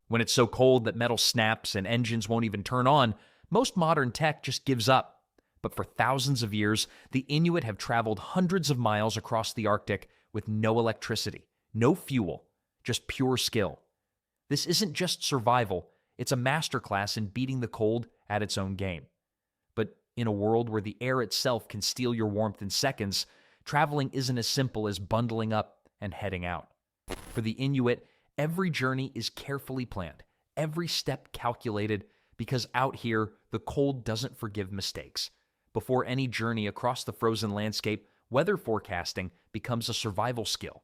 When it's so cold that metal snaps and engines won't even turn on, most modern tech just gives up. But for thousands of years, the Inuit have traveled hundreds of miles across the Arctic with no electricity, no fuel, just pure skill. This isn't just survival, it's a masterclass in beating the cold at its own game. But in a world where the air itself can steal your warmth in seconds, traveling isn't as simple as bundling up and heading out. For the Inuit, every journey is carefully planned, every step calculated, because out here, the cold doesn't forgive mistakes. Before any journey across the frozen landscape, weather forecasting becomes a survival skill.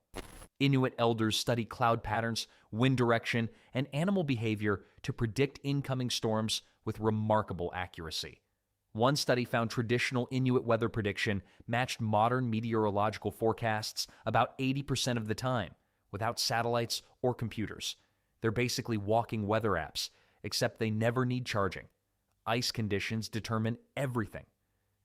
Inuit elders study cloud patterns, wind direction, and animal behavior to predict incoming storms with remarkable accuracy. One study found traditional Inuit weather prediction matched modern meteorological forecasts about 80% of the time, without satellites or computers. They're basically walking weather apps, except they never need charging. Ice conditions determine everything.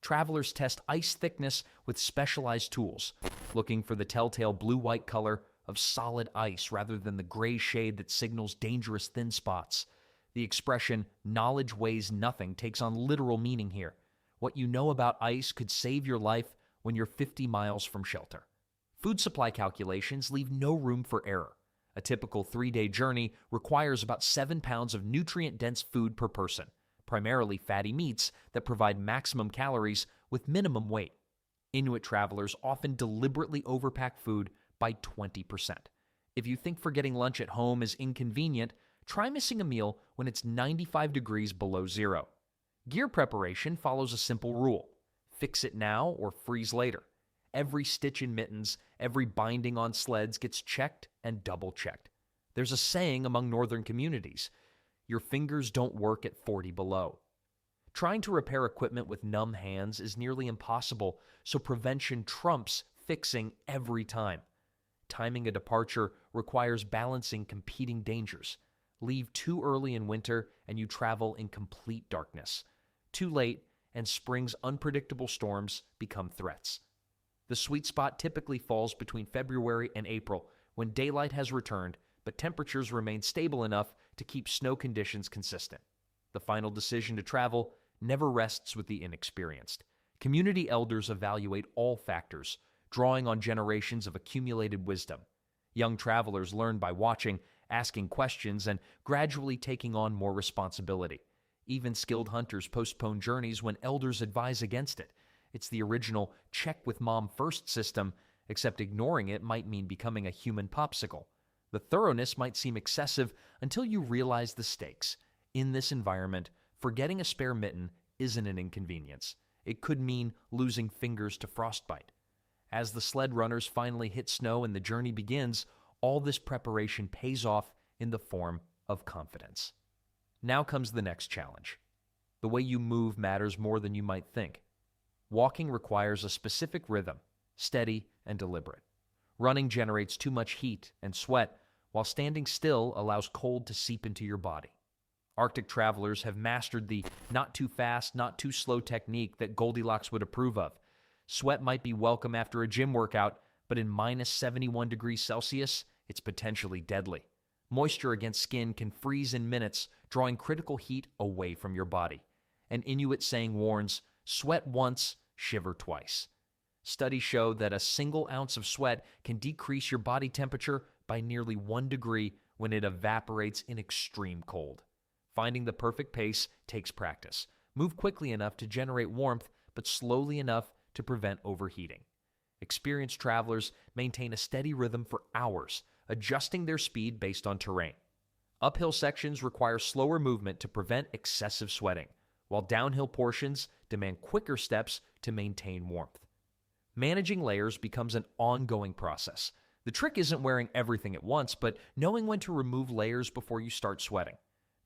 Travelers test ice thickness with specialized tools, looking for the telltale blue-white color of solid ice rather than the gray shade that signals dangerous thin spots. The expression, knowledge weighs nothing, takes on literal meaning here. What you know about ice could save your life when you're 50 miles from shelter. Food supply calculations leave no room for error. A typical 3-day journey requires about 7 pounds of nutrient-dense food per person, primarily fatty meats that provide maximum calories with minimum weight. Inuit travelers often deliberately overpack food by 20%. If you think forgetting lunch at home is inconvenient, try missing a meal when it's 95 degrees below zero. Gear preparation follows a simple rule: fix it now or freeze later. Every stitch in mittens, every binding on sleds gets checked and double-checked. There's a saying among northern communities: your fingers don't work at 40 below. Trying to repair equipment with numb hands is nearly impossible, so prevention trumps fixing every time. Timing a departure requires balancing competing dangers. Leave too early in winter and you travel in complete darkness. Too late and spring's unpredictable storms become threats. The sweet spot typically falls between February and April, when daylight has returned, but temperatures remain stable enough to keep snow conditions consistent. The final decision to travel never rests with the inexperienced. Community elders evaluate all factors, drawing on generations of accumulated wisdom. Young travelers learn by watching, asking questions, and gradually taking on more responsibility. Even skilled hunters postpone journeys when elders advise against it. It's the original check with mom first system, except ignoring it might mean becoming a human popsicle. The thoroughness might seem excessive until you realize the stakes. In this environment, forgetting a spare mitten isn't an inconvenience. It could mean losing fingers to frostbite. As the sled runners finally hit snow and the journey begins, all this preparation pays off in the form of confidence. Now comes the next challenge. The way you move matters more than you might think. Walking requires a specific rhythm, steady and deliberate. Running generates too much heat and sweat, while standing still allows cold to seep into your body. Arctic travelers have mastered the not too fast, not too slow technique that Goldilocks would approve of. Sweat might be welcome after a gym workout, but in minus 71 degrees Celsius, it's potentially deadly. Moisture against skin can freeze in minutes, drawing critical heat away from your body. An Inuit saying warns, "Sweat once, shiver twice." Studies show that a single ounce of sweat can decrease your body temperature by nearly 1 degree when it evaporates in extreme cold. Finding the perfect pace takes practice. Move quickly enough to generate warmth, but slowly enough to prevent overheating. Experienced travelers maintain a steady rhythm for hours, adjusting their speed based on terrain. Uphill sections require slower movement to prevent excessive sweating, while downhill portions demand quicker steps to maintain warmth. Managing layers becomes an ongoing process. The trick isn't wearing everything at once, but knowing when to remove layers before you start sweating.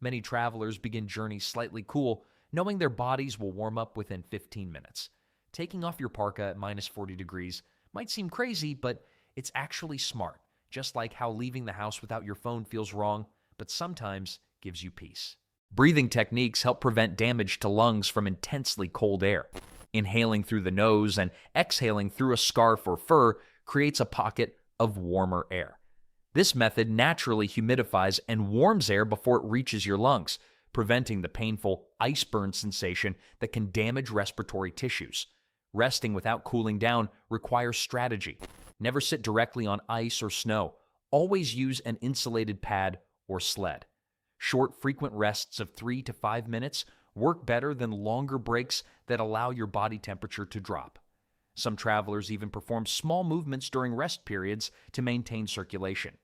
Many travelers begin journeys slightly cool, knowing their bodies will warm up within 15 minutes. Taking off your parka at minus 40 degrees might seem crazy, but it's actually smart, just like how leaving the house without your phone feels wrong, but sometimes gives you peace. Breathing techniques help prevent damage to lungs from intensely cold air. Inhaling through the nose and exhaling through a scarf or fur creates a pocket of warmer air. This method naturally humidifies and warms air before it reaches your lungs, preventing the painful ice burn sensation that can damage respiratory tissues. Resting without cooling down requires strategy. Never sit directly on ice or snow. Always use an insulated pad or sled. Short, frequent rests of 3 to 5 minutes work better than longer breaks that allow your body temperature to drop. Some travelers even perform small movements during rest periods to maintain circulation.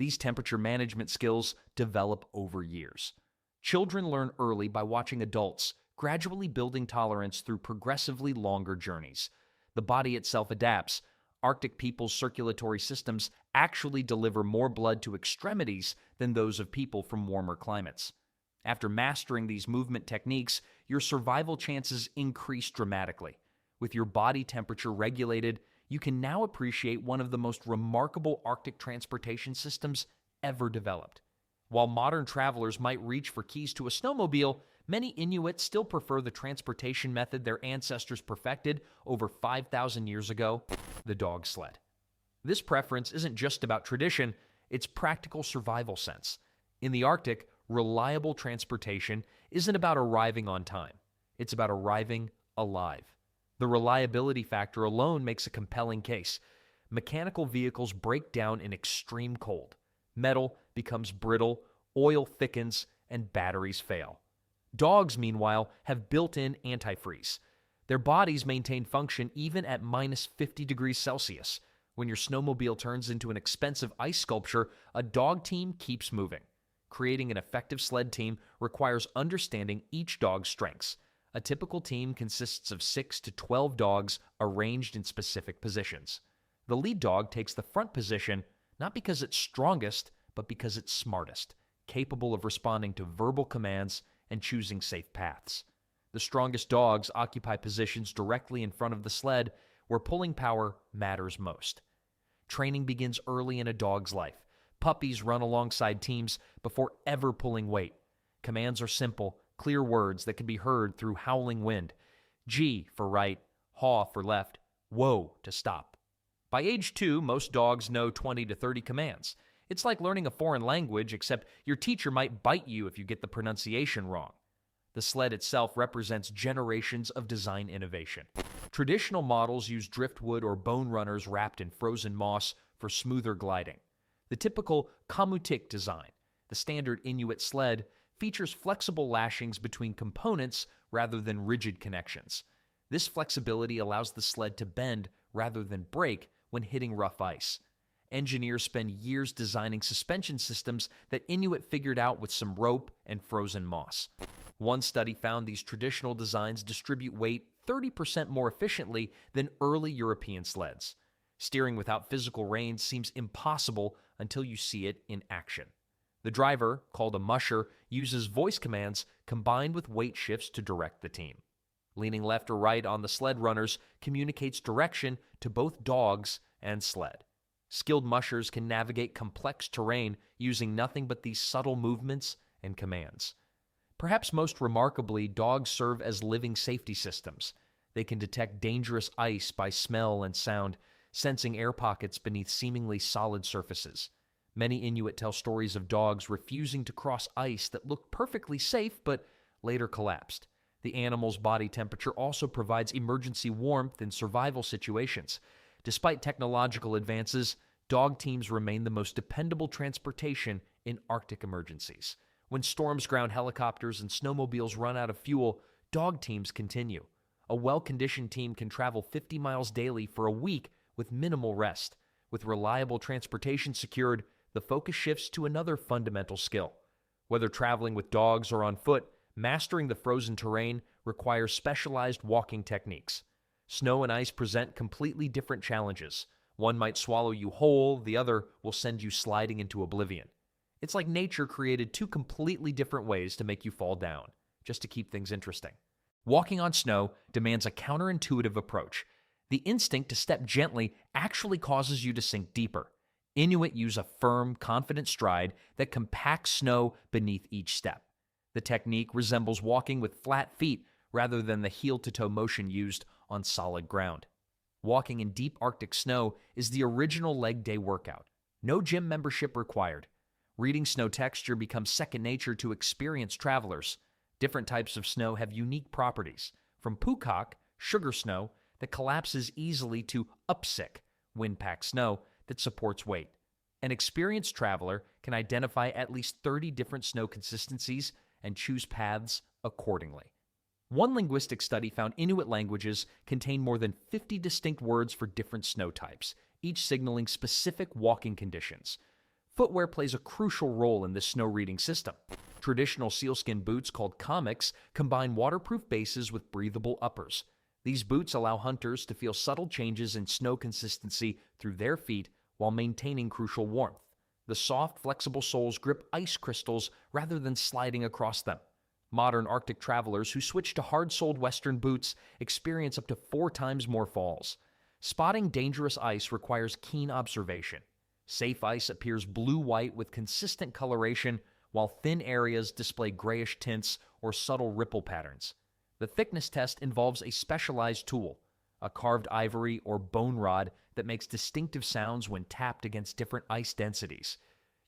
These temperature management skills develop over years. Children learn early by watching adults, gradually building tolerance through progressively longer journeys. The body itself adapts. Arctic people's circulatory systems actually deliver more blood to extremities than those of people from warmer climates. After mastering these movement techniques, your survival chances increase dramatically. With your body temperature regulated, you can now appreciate one of the most remarkable Arctic transportation systems ever developed. While modern travelers might reach for keys to a snowmobile, many Inuit still prefer the transportation method their ancestors perfected over 5,000 years ago, the dog sled. This preference isn't just about tradition, it's practical survival sense. In the Arctic, reliable transportation isn't about arriving on time. It's about arriving alive. The reliability factor alone makes a compelling case. Mechanical vehicles break down in extreme cold. Metal becomes brittle, oil thickens, and batteries fail. Dogs, meanwhile, have built-in antifreeze. Their bodies maintain function even at minus 50 degrees Celsius. When your snowmobile turns into an expensive ice sculpture, a dog team keeps moving. Creating an effective sled team requires understanding each dog's strengths. A typical team consists of 6 to 12 dogs arranged in specific positions. The lead dog takes the front position not because it's strongest, but because it's smartest, capable of responding to verbal commands and choosing safe paths. The strongest dogs occupy positions directly in front of the sled where pulling power matters most. Training begins early in a dog's life. Puppies run alongside teams before ever pulling weight. Commands are simple, clear words that can be heard through howling wind. G for right, haw for left, whoa to stop. By age 2, most dogs know 20 to 30 commands. It's like learning a foreign language, except your teacher might bite you if you get the pronunciation wrong. The sled itself represents generations of design innovation. Traditional models use driftwood or bone runners wrapped in frozen moss for smoother gliding. The typical kamutik design, the standard Inuit sled, features flexible lashings between components rather than rigid connections. This flexibility allows the sled to bend rather than break when hitting rough ice. Engineers spend years designing suspension systems that Inuit figured out with some rope and frozen moss. One study found these traditional designs distribute weight 30% more efficiently than early European sleds. Steering without physical reins seems impossible until you see it in action. The driver, called a musher, uses voice commands combined with weight shifts to direct the team. Leaning left or right on the sled runners communicates direction to both dogs and sled. Skilled mushers can navigate complex terrain using nothing but these subtle movements and commands. Perhaps most remarkably, dogs serve as living safety systems. They can detect dangerous ice by smell and sound, sensing air pockets beneath seemingly solid surfaces. Many Inuit tell stories of dogs refusing to cross ice that looked perfectly safe but later collapsed. The animal's body temperature also provides emergency warmth in survival situations. Despite technological advances, dog teams remain the most dependable transportation in Arctic emergencies. When storms ground helicopters and snowmobiles run out of fuel, dog teams continue. A well-conditioned team can travel 50 miles daily for a week with minimal rest. With reliable transportation secured, the focus shifts to another fundamental skill. Whether traveling with dogs or on foot, mastering the frozen terrain requires specialized walking techniques. Snow and ice present completely different challenges. One might swallow you whole, the other will send you sliding into oblivion. It's like nature created two completely different ways to make you fall down, just to keep things interesting. Walking on snow demands a counterintuitive approach. The instinct to step gently actually causes you to sink deeper. Inuit use a firm, confident stride that compacts snow beneath each step. The technique resembles walking with flat feet rather than the heel-to-toe motion used on solid ground. Walking in deep Arctic snow is the original leg day workout. No gym membership required. Reading snow texture becomes second nature to experienced travelers. Different types of snow have unique properties, from pukak, sugar snow, that collapses easily to upsick, wind-packed snow that supports weight. An experienced traveler can identify at least 30 different snow consistencies and choose paths accordingly. One linguistic study found Inuit languages contain more than 50 distinct words for different snow types, each signaling specific walking conditions. Footwear plays a crucial role in this snow reading system. Traditional sealskin boots called kamiks combine waterproof bases with breathable uppers. These boots allow hunters to feel subtle changes in snow consistency through their feet while maintaining crucial warmth. The soft, flexible soles grip ice crystals rather than sliding across them. Modern Arctic travelers who switch to hard-soled Western boots experience up to 4 times more falls. Spotting dangerous ice requires keen observation. Safe ice appears blue-white with consistent coloration, while thin areas display grayish tints or subtle ripple patterns. The thickness test involves a specialized tool, a carved ivory or bone rod that makes distinctive sounds when tapped against different ice densities.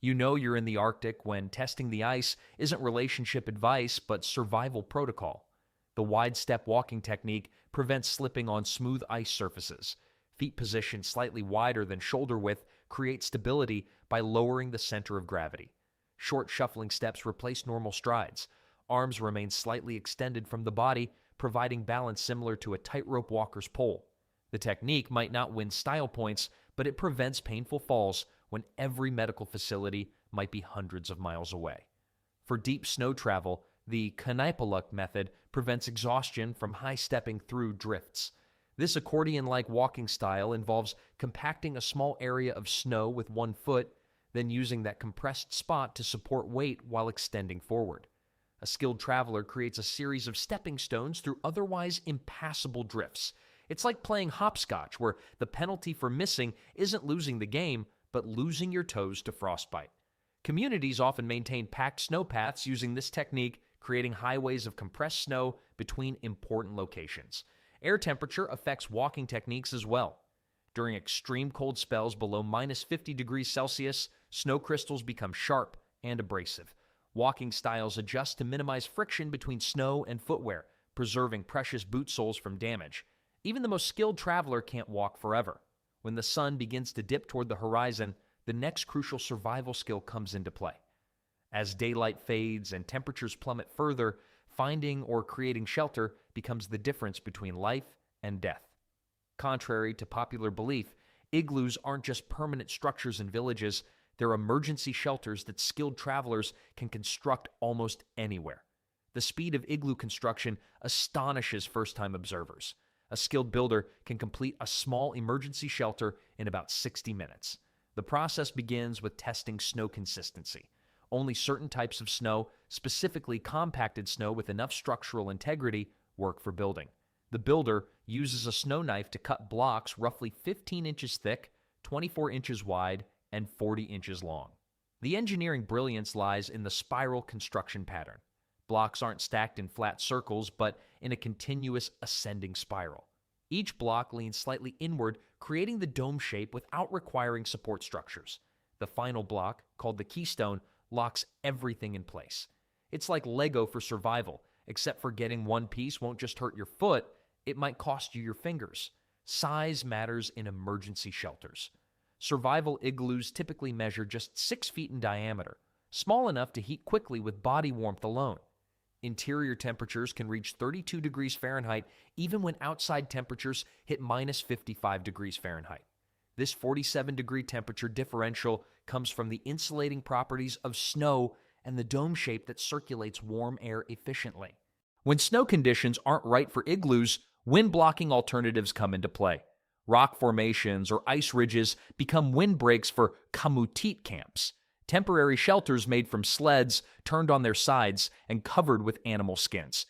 You know you're in the Arctic when testing the ice isn't relationship advice but survival protocol. The wide-step walking technique prevents slipping on smooth ice surfaces. Feet positioned slightly wider than shoulder width create stability by lowering the center of gravity. Short shuffling steps replace normal strides. Arms remain slightly extended from the body, providing balance similar to a tightrope walker's pole. The technique might not win style points, but it prevents painful falls when every medical facility might be hundreds of miles away. For deep snow travel, the Kneipeluk method prevents exhaustion from high-stepping through drifts. This accordion-like walking style involves compacting a small area of snow with one foot, then using that compressed spot to support weight while extending forward. A skilled traveler creates a series of stepping stones through otherwise impassable drifts. It's like playing hopscotch, where the penalty for missing isn't losing the game, but losing your toes to frostbite. Communities often maintain packed snow paths using this technique, creating highways of compressed snow between important locations. Air temperature affects walking techniques as well. During extreme cold spells below -50 degrees Celsius, snow crystals become sharp and abrasive. Walking styles adjust to minimize friction between snow and footwear, preserving precious boot soles from damage. Even the most skilled traveler can't walk forever. When the sun begins to dip toward the horizon, the next crucial survival skill comes into play. As daylight fades and temperatures plummet further, finding or creating shelter becomes the difference between life and death. Contrary to popular belief, igloos aren't just permanent structures in villages, they're emergency shelters that skilled travelers can construct almost anywhere. The speed of igloo construction astonishes first-time observers. A skilled builder can complete a small emergency shelter in about 60 minutes. The process begins with testing snow consistency. Only certain types of snow, specifically compacted snow with enough structural integrity, work for building. The builder uses a snow knife to cut blocks roughly 15 inches thick, 24 inches wide, and 40 inches long. The engineering brilliance lies in the spiral construction pattern. Blocks aren't stacked in flat circles, but in a continuous ascending spiral. Each block leans slightly inward, creating the dome shape without requiring support structures. The final block, called the keystone, locks everything in place. It's like Lego for survival, except for getting one piece won't just hurt your foot, it might cost you your fingers. Size matters in emergency shelters. Survival igloos typically measure just 6 feet in diameter, small enough to heat quickly with body warmth alone. Interior temperatures can reach 32 degrees Fahrenheit even when outside temperatures hit -55 degrees Fahrenheit. This 47-degree temperature differential comes from the insulating properties of snow and the dome shape that circulates warm air efficiently. When snow conditions aren't right for igloos, wind-blocking alternatives come into play. Rock formations or ice ridges become windbreaks for kamutit camps, temporary shelters made from sleds turned on their sides and covered with animal skins.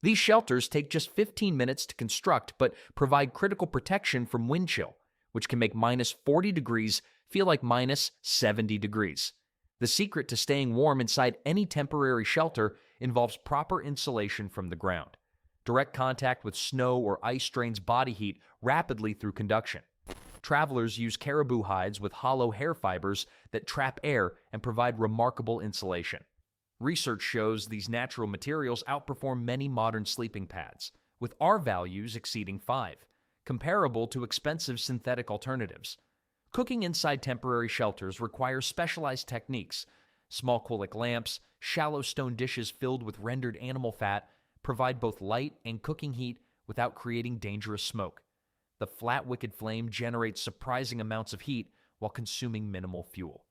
These shelters take just 15 minutes to construct but provide critical protection from wind chill, which can make -40 degrees feel like -70 degrees. The secret to staying warm inside any temporary shelter involves proper insulation from the ground. Direct contact with snow or ice drains body heat rapidly through conduction. Travelers use caribou hides with hollow hair fibers that trap air and provide remarkable insulation. Research shows these natural materials outperform many modern sleeping pads, with R values exceeding 5, comparable to expensive synthetic alternatives. Cooking inside temporary shelters requires specialized techniques. Small Quillic lamps, shallow stone dishes filled with rendered animal fat provide both light and cooking heat without creating dangerous smoke. The flat wicked flame generates surprising amounts of heat while consuming minimal fuel.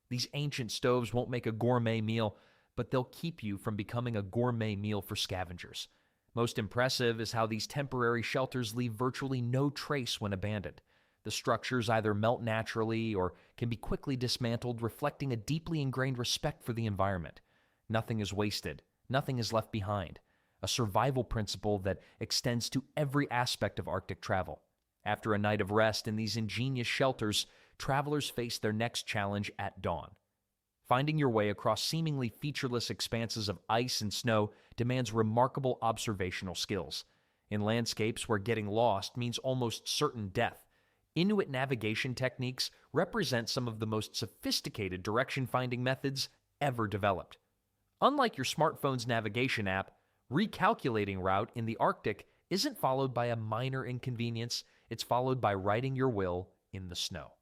These ancient stoves won't make a gourmet meal, but they'll keep you from becoming a gourmet meal for scavengers. Most impressive is how these temporary shelters leave virtually no trace when abandoned. The structures either melt naturally or can be quickly dismantled, reflecting a deeply ingrained respect for the environment. Nothing is wasted, nothing is left behind, a survival principle that extends to every aspect of Arctic travel. After a night of rest in these ingenious shelters, travelers face their next challenge at dawn. Finding your way across seemingly featureless expanses of ice and snow demands remarkable observational skills. In landscapes where getting lost means almost certain death, Inuit navigation techniques represent some of the most sophisticated direction-finding methods ever developed. Unlike your smartphone's navigation app, recalculating route in the Arctic isn't followed by a minor inconvenience, it's followed by writing your will in the snow.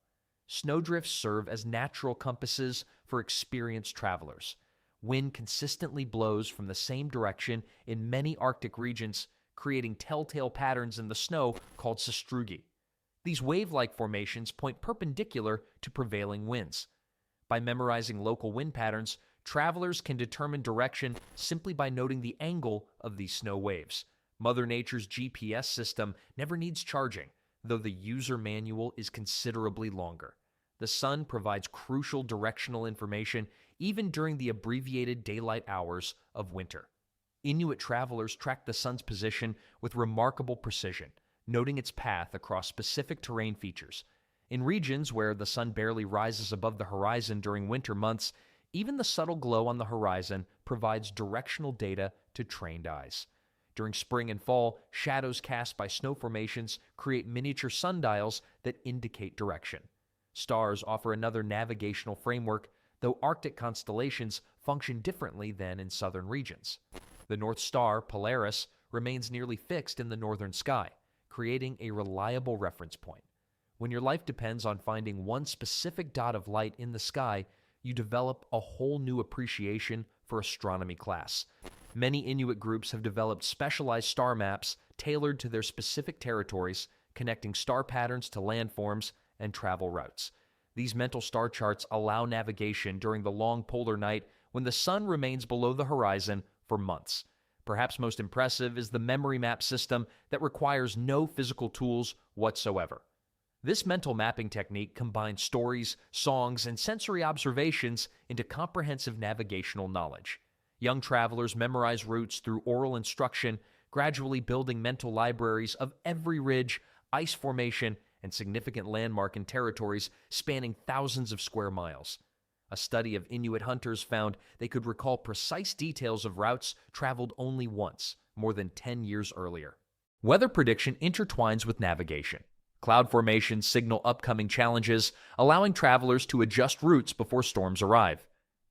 Snowdrifts serve as natural compasses for experienced travelers. Wind consistently blows from the same direction in many Arctic regions, creating telltale patterns in the snow called sastrugi. These wave-like formations point perpendicular to prevailing winds. By memorizing local wind patterns, travelers can determine direction simply by noting the angle of these snow waves. Mother Nature's GPS system never needs charging, though the user manual is considerably longer. The sun provides crucial directional information even during the abbreviated daylight hours of winter. Inuit travelers track the sun's position with remarkable precision, noting its path across specific terrain features. In regions where the sun barely rises above the horizon during winter months, even the subtle glow on the horizon provides directional data to trained eyes. During spring and fall, shadows cast by snow formations create miniature sundials that indicate direction. Stars offer another navigational framework, though Arctic constellations function differently than in southern regions. The North Star, Polaris, remains nearly fixed in the northern sky, creating a reliable reference point. When your life depends on finding one specific dot of light in the sky, you develop a whole new appreciation for astronomy class. Many Inuit groups have developed specialized star maps tailored to their specific territories, connecting star patterns to landforms and travel routes. These mental star charts allow navigation during the long polar night when the sun remains below the horizon for months. Perhaps most impressive is the memory map system that requires no physical tools whatsoever. This mental mapping technique combines stories, songs, and sensory observations into comprehensive navigational knowledge. Young travelers memorize routes through oral instruction, gradually building mental libraries of every ridge, ice formation, and significant landmark in territories spanning thousands of square miles. A study of Inuit hunters found they could recall precise details of routes traveled only once, more than 10 years earlier. Weather prediction intertwines with navigation. Cloud formations signal upcoming challenges, allowing travelers to adjust routes before storms arrive.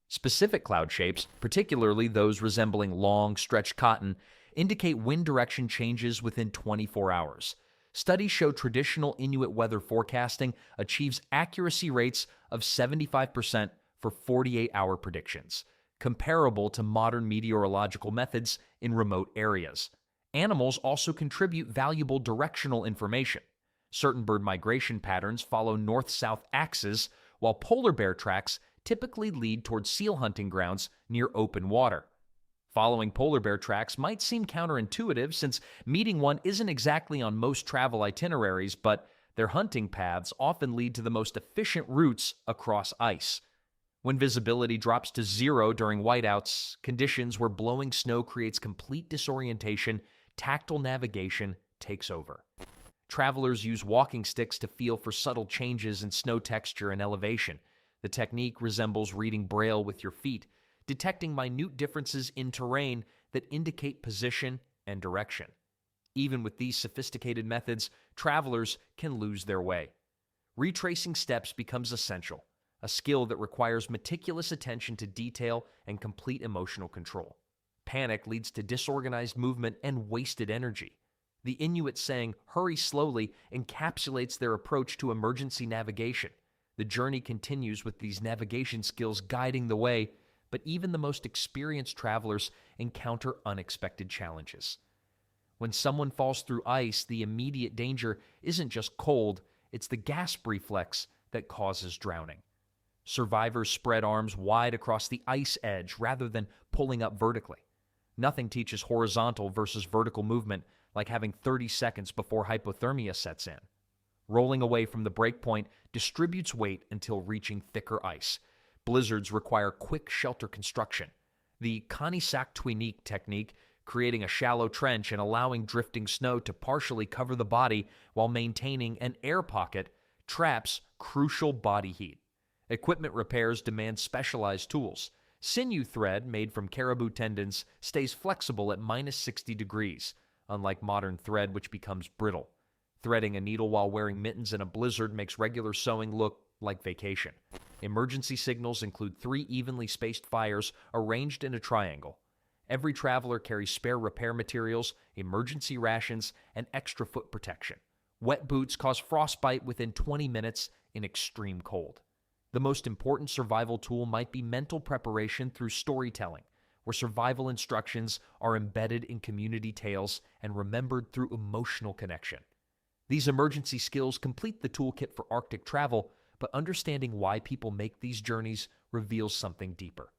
Specific cloud shapes, particularly those resembling long, stretched cotton, indicate wind direction changes within 24 hours. Studies show traditional Inuit weather forecasting achieves accuracy rates of 75% for 48-hour predictions, comparable to modern meteorological methods in remote areas. Animals also contribute valuable directional information. Certain bird migration patterns follow north-south axes, while polar bear tracks typically lead toward seal hunting grounds near open water. Following polar bear tracks might seem counterintuitive since meeting one isn't exactly on most travel itineraries, but their hunting paths often lead to the most efficient routes across ice. When visibility drops to zero during whiteouts, conditions where blowing snow creates complete disorientation, tactile navigation takes over. Travelers use walking sticks to feel for subtle changes in snow texture and elevation. The technique resembles reading Braille with your feet, detecting minute differences in terrain that indicate position and direction. Even with these sophisticated methods, travelers can lose their way. Retracing steps becomes essential, a skill that requires meticulous attention to detail and complete emotional control. Panic leads to disorganized movement and wasted energy. The Inuit saying, "hurry slowly," encapsulates their approach to emergency navigation. The journey continues with these navigation skills guiding the way, but even the most experienced travelers encounter unexpected challenges. When someone falls through ice, the immediate danger isn't just cold, it's the gasp reflex that causes drowning. Survivors spread arms wide across the ice edge rather than pulling up vertically. Nothing teaches horizontal versus vertical movement like having 30 seconds before hypothermia sets in. Rolling away from the breakpoint distributes weight until reaching thicker ice. Blizzards require quick shelter construction. The Kanisak-Twinik technique, creating a shallow trench and allowing drifting snow to partially cover the body while maintaining an air pocket, traps crucial body heat. Equipment repairs demand specialized tools. Sinew thread, made from caribou tendons, stays flexible at -60 degrees, unlike modern thread which becomes brittle. Threading a needle while wearing mittens in a blizzard makes regular sewing look like vacation. Emergency signals include 3 evenly spaced fires arranged in a triangle. Every traveler carries spare repair materials, emergency rations, and extra foot protection. Wet boots cause frostbite within 20 minutes in extreme cold. The most important survival tool might be mental preparation through storytelling, where survival instructions are embedded in community tales and remembered through emotional connection. These emergency skills complete the toolkit for Arctic travel, but understanding why people make these journeys reveals something deeper.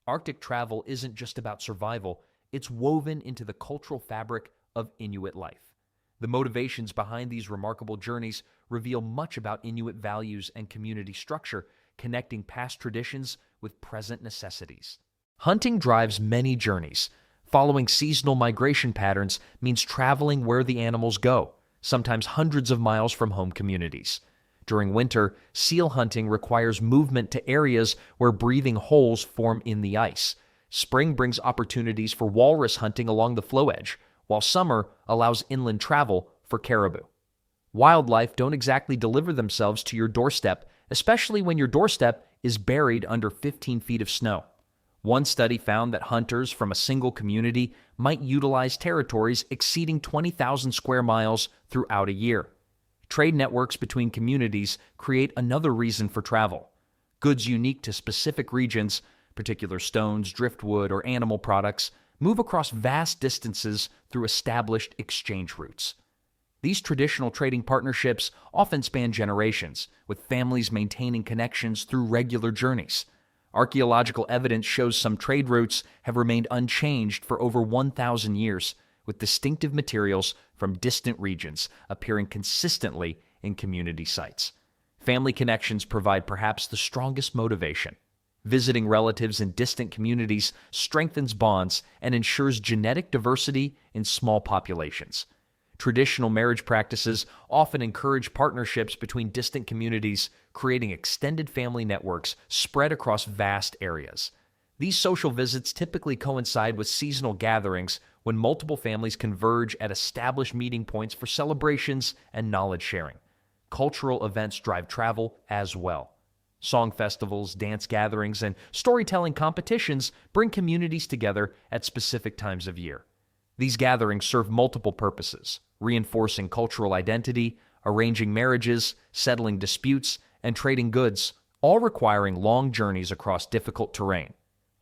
Arctic travel isn't just about survival, it's woven into the cultural fabric of Inuit life. The motivations behind these remarkable journeys reveal much about Inuit values and community structure, connecting past traditions with present necessities. Hunting drives many journeys. Following seasonal migration patterns means traveling where the animals go, sometimes hundreds of miles from home communities. During winter, seal hunting requires movement to areas where breathing holes form in the ice. Spring brings opportunities for walrus hunting along the floe edge, while summer allows inland travel for caribou. Wildlife don't exactly deliver themselves to your doorstep, especially when your doorstep is buried under 15 feet of snow. One study found that hunters from a single community might utilize territories exceeding 20,000 square miles throughout a year. Trade networks between communities create another reason for travel. Goods unique to specific regions, particular stones, driftwood, or animal products, move across vast distances through established exchange routes. These traditional trading partnerships often span generations, with families maintaining connections through regular journeys. Archaeological evidence shows some trade routes have remained unchanged for over 1,000 years, with distinctive materials from distant regions appearing consistently in community sites. Family connections provide perhaps the strongest motivation. Visiting relatives in distant communities strengthens bonds and ensures genetic diversity in small populations. Traditional marriage practices often encourage partnerships between distant communities, creating extended family networks spread across vast areas. These social visits typically coincide with seasonal gatherings when multiple families converge at established meeting points for celebrations and knowledge sharing. Cultural events drive travel as well. Song festivals, dance gatherings, and storytelling competitions bring communities together at specific times of year. These gatherings serve multiple purposes: reinforcing cultural identity, arranging marriages, settling disputes, and trading goods, all requiring long journeys across difficult terrain.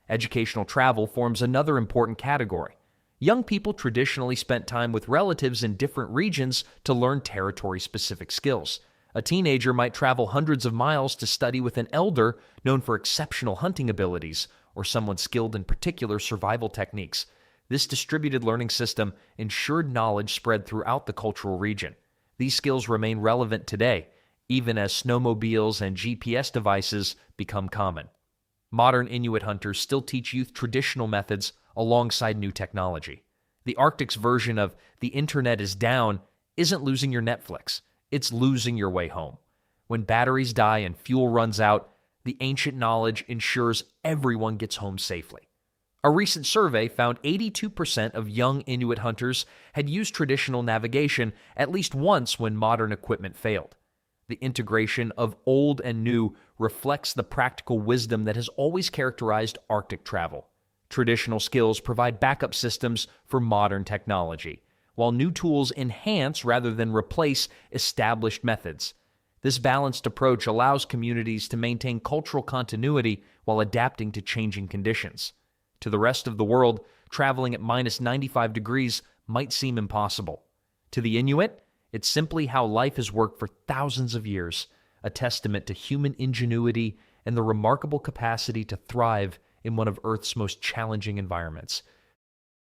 Educational travel forms another important category. Young people traditionally spent time with relatives in different regions to learn territory-specific skills. A teenager might travel hundreds of miles to study with an elder known for exceptional hunting abilities or someone skilled in particular survival techniques. This distributed learning system ensured knowledge spread throughout the cultural region. These skills remain relevant today, even as snowmobiles and GPS devices become common. Modern Inuit hunters still teach youth traditional methods alongside new technology. The Arctic's version of "the internet is down" isn't losing your Netflix, it's losing your way home. When batteries die and fuel runs out, the ancient knowledge ensures everyone gets home safely. A recent survey found 82% of young Inuit hunters had used traditional navigation at least once when modern equipment failed. The integration of old and new reflects the practical wisdom that has always characterized Arctic travel. Traditional skills provide backup systems for modern technology, while new tools enhance rather than replace established methods. This balanced approach allows communities to maintain cultural continuity while adapting to changing conditions. To the rest of the world, traveling at minus 95 degrees might seem impossible. To the Inuit, it's simply how life has worked for thousands of years, a testament to human ingenuity and the remarkable capacity to thrive in one of Earth's most challenging environments.